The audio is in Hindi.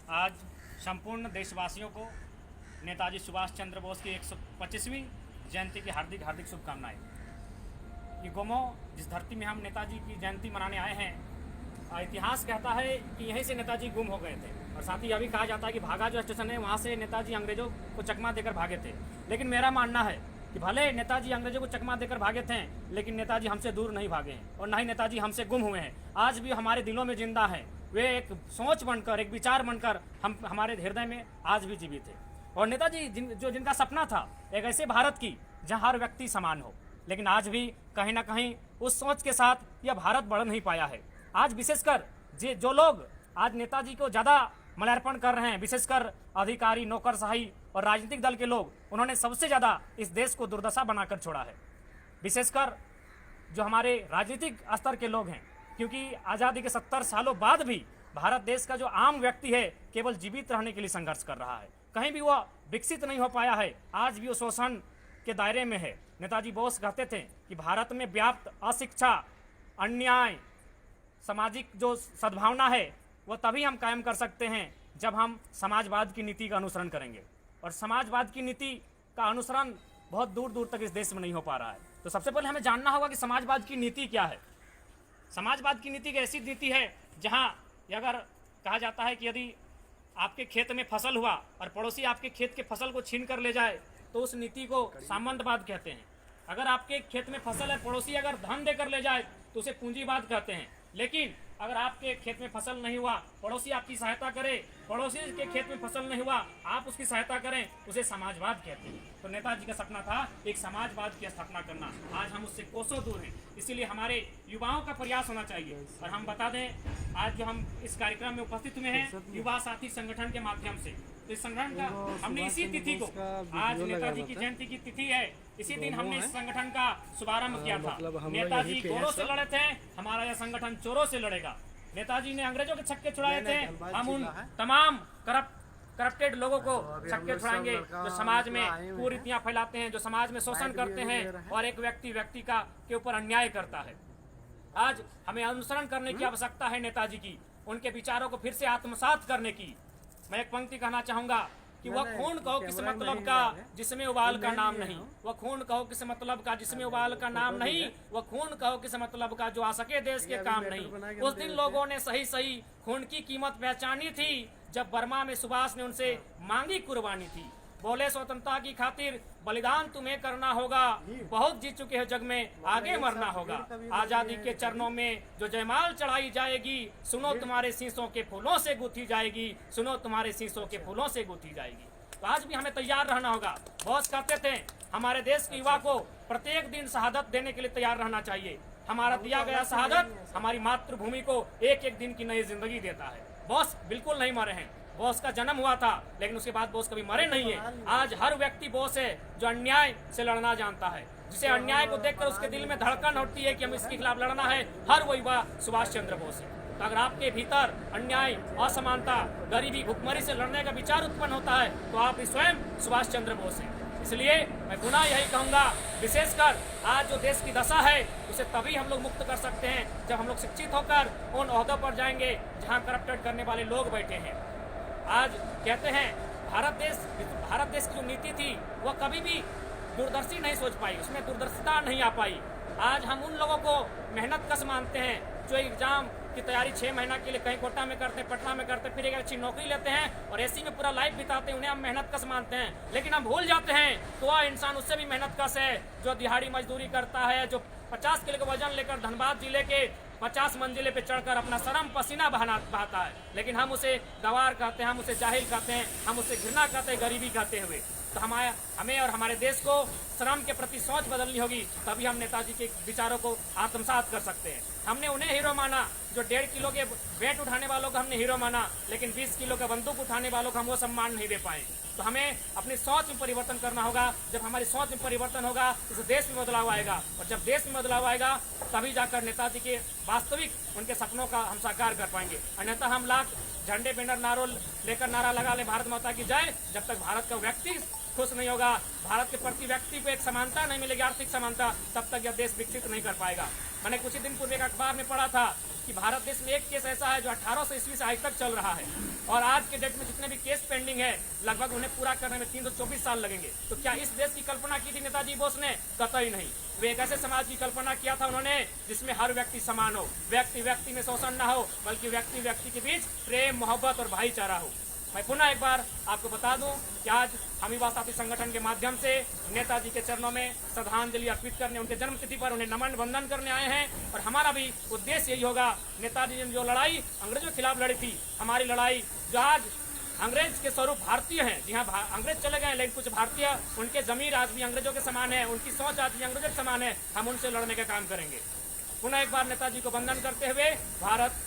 आज संपूर्ण देशवासियों को नेताजी सुभाष चंद्र बोस की 125वीं जयंती की हार्दिक हार्दिक शुभकामनाएं। ये गोमो जिस धरती में हम नेताजी की जयंती मनाने आए हैं, इतिहास कहता है कि यहीं से नेताजी गुम हो गए थे। और साथ ही यह भी कहा जाता है कि भागा जो स्टेशन है वहाँ से नेताजी अंग्रेजों को चकमा देकर भागे थे। लेकिन मेरा मानना है कि भले नेताजी अंग्रेजों को चकमा देकर भागे थे, लेकिन नेताजी हमसे दूर नहीं भागे हैं और ना ही नेताजी हमसे गुम हुए हैं। आज भी हमारे दिलों में जिंदा हैं। वे एक सोच बनकर, एक विचार बनकर हम हमारे हृदय में आज भी जीवित है। और नेताजी जिनका सपना था एक ऐसे भारत की जहाँ हर व्यक्ति समान हो, लेकिन आज भी कहीं ना कहीं उस सोच के साथ यह भारत बढ़ नहीं पाया है। आज विशेषकर जो लोग आज नेताजी को ज़्यादा माल्यार्पण कर रहे हैं, विशेषकर अधिकारी, नौकरशाही और राजनीतिक दल के लोग, उन्होंने सबसे ज़्यादा इस देश को दुर्दशा बनाकर छोड़ा है। विशेषकर जो हमारे राजनीतिक स्तर के लोग हैं, क्योंकि आज़ादी के 70 सालों बाद भी भारत देश का जो आम व्यक्ति है केवल जीवित रहने के लिए संघर्ष कर रहा है। कहीं भी वह विकसित नहीं हो पाया है। आज भी वो शोषण के दायरे में है। नेताजी बोस कहते थे कि भारत में व्याप्त अशिक्षा, अन्याय, सामाजिक जो सद्भावना है वह तभी हम कायम कर सकते हैं जब हम समाजवाद की नीति का अनुसरण करेंगे। और समाजवाद की नीति का अनुसरण बहुत दूर दूर तक इस देश में नहीं हो पा रहा है। तो सबसे पहले हमें जानना होगा कि समाजवाद की नीति क्या है। समाजवाद की नीति एक ऐसी नीति है जहां अगर कहा जाता है कि यदि आपके खेत में फसल हुआ और पड़ोसी आपके खेत के फसल को छीन कर ले जाए तो उस नीति को सामंतवाद कहते हैं। अगर आपके खेत में फसल है, पड़ोसी अगर धन देकर ले जाए तो उसे पूंजीवाद कहते हैं। लेकिन अगर आपके खेत में फसल नहीं हुआ, पड़ोसी आपकी सहायता करे, पड़ोसी के खेत में फसल नहीं हुआ, आप उसकी सहायता करें, उसे समाजवाद कहते हैं। तो नेताजी का सपना था एक समाजवाद की स्थापना करना। आज हम उससे कोसों दूर हैं। इसीलिए हमारे युवाओं का प्रयास होना चाहिए। और हम बता दें, आज जो हम इस कार्यक्रम में उपस्थित हुए हैं युवा साथी संगठन के माध्यम से, तो इस संगठन का हमने इसी तिथि को, आज नेताजी की जयंती की तिथि है, इसी दिन हमने इस संगठन का शुभारंभ किया था। नेताजी गोरों से लड़े थे, हमारा यह संगठन चोरों से लड़ेगा। नेताजी ने अंग्रेजों के छक्के छुड़ाए थे, हम उन तमाम करप्टेड लोगों को छक्के छुड़ाएंगे जो समाज में कुरीतियां फैलाते हैं, जो समाज में शोषण करते हैं और एक व्यक्ति के ऊपर अन्याय करता है। आज हमें अनुसरण करने की आवश्यकता है नेताजी की, उनके विचारों को फिर से आत्मसात करने की। मैं एक पंक्ति कहना चाहूंगा कि वह खून कहो किस मतलब का जिसमें उबाल का नाम नहीं, वह खून कहो किस मतलब का जिसमें उबाल का नाम नहीं, वह खून कहो किस मतलब का जो आ सके देश के काम नहीं। उस दिन लोगों ने सही सही खून की कीमत पहचानी थी जब बर्मा में सुभाष ने उनसे मांगी कुर्बानी थी। बोले स्वतंत्रता की खातिर बलिदान तुम्हें करना होगा, बहुत जी चुके हो जग में आगे मरना होगा। आजादी के चरणों में जो जयमाल चढ़ाई जाएगी, सुनो तुम्हारे शीशों के फूलों से गूंथी जाएगी, सुनो तुम्हारे शीशों के फूलों से गूंथी जाएगी। तो आज भी हमें तैयार रहना होगा। बॉस कहते थे हमारे देश के युवा को प्रत्येक दिन शहादत देने के लिए तैयार रहना चाहिए। हमारा दिया गया शहादत हमारी मातृभूमि को एक एक दिन की नई जिंदगी देता है। बॉस बिल्कुल नहीं मरे हैं। बॉस का जन्म हुआ था लेकिन उसके बाद बॉस कभी मरे नहीं है। आज हर व्यक्ति बॉस है जो अन्याय से लड़ना जानता है, जिसे अन्याय को देखकर उसके दिल में धड़कन उठती है कि हम इसके खिलाफ लड़ना है। हर वो युवा सुभाष चंद्र बोस है। तो अगर आपके भीतर अन्याय, असमानता, गरीबी, भुखमरी से लड़ने का विचार उत्पन्न होता है तो आप स्वयं सुभाष चंद्र बोस हैं। इसलिए मैं पुनः यही कहूँगा, विशेषकर आज जो देश की दशा है उसे तभी हम लोग मुक्त कर सकते हैं जब हम लोग शिक्षित होकर उन ओहदों पर जाएंगे जहाँ करप्टेड करने वाले लोग बैठे हैं। आज कहते हैं भारत देश की जो नीति थी वह कभी भी दूरदर्शी नहीं सोच पाई, उसमें दूरदर्शिता नहीं आ पाई। आज हम उन लोगों को मेहनत कश मानते हैं जो एग्जाम की तैयारी 6 महीना के लिए कहीं कोटा में करते हैं, पटना में करते हैं, फिर एक अच्छी नौकरी लेते हैं और एसी में पूरा लाइफ बिताते हैं, उन्हें हम मेहनत कश मानते हैं। लेकिन हम भूल जाते हैं तो वह इंसान उससे भी मेहनत कश है जो दिहाड़ी मजदूरी करता है, जो 50 किलो का वजन लेकर धनबाद जिले के 50 मंजिले पे चढ़कर अपना शर्म पसीना बहाता है। लेकिन हम उसे गवार कहते हैं, हम उसे जाहिल कहते हैं, हम उसे घृणा कहते हैं, गरीबी कहते हुए। तो हमें और हमारे देश को श्रम के प्रति सोच बदलनी होगी, तभी हम नेताजी के विचारों को आत्मसात कर सकते हैं। हमने उन्हें हीरो माना जो 1.5 किलो के वेट उठाने वालों को हमने हीरो माना, लेकिन 20 किलो का बंदूक उठाने वालों को हम वो सम्मान नहीं दे पाए। तो हमें अपनी सोच में परिवर्तन करना होगा। जब हमारी सोच में परिवर्तन होगा इस देश में बदलाव आएगा, और जब देश में बदलाव आएगा तभी जाकर नेताजी के वास्तविक उनके सपनों का हम साकार कर पाएंगे। अन्यथा हम लाख झंडे बैनर नारों लेकर नारा लगा ले भारत माता की जय, जब तक भारत का व्यक्ति खुश नहीं होगा, भारत के प्रति व्यक्ति को एक समानता नहीं मिलेगी, आर्थिक समानता, तब तक यह देश विकसित नहीं कर पाएगा। मैंने कुछ ही दिन पूर्व एक अखबार में पढ़ा था कि भारत देश में एक केस ऐसा है जो 1800 ईस्वी से आज तक चल रहा है, और आज के डेट में जितने भी केस पेंडिंग है लगभग उन्हें पूरा करने में 324 साल लगेंगे। तो क्या इस देश की कल्पना की थी नेताजी बोस ने? कतई नहीं। वे एक ऐसे समाज की कल्पना किया था उन्होंने जिसमें हर व्यक्ति समान हो, व्यक्ति व्यक्ति में शोषण न हो, बल्कि व्यक्ति व्यक्ति के बीच प्रेम, मोहब्बत और भाईचारा हो। मैं पुनः एक बार आपको बता दूं कि आज हम युवा साथी संगठन के माध्यम से नेताजी के चरणों में श्रद्धांजलि अर्पित करने, उनके जन्मतिथि पर उन्हें नमन वंदन करने आए हैं। और हमारा भी उद्देश्य यही होगा, नेताजी ने जो लड़ाई अंग्रेजों के खिलाफ लड़ी थी, हमारी लड़ाई जो आज अंग्रेज के स्वरूप भारतीय हैं, जी हाँ अंग्रेज चले गए लेकिन कुछ भारतीय, उनके जमीर आज भी अंग्रेजों के समान है, उनकी सोच आज भी अंग्रेजों के समान है, हम उनसे लड़ने का काम करेंगे। पुनः एक बार नेताजी को वंदन करते हुए भारत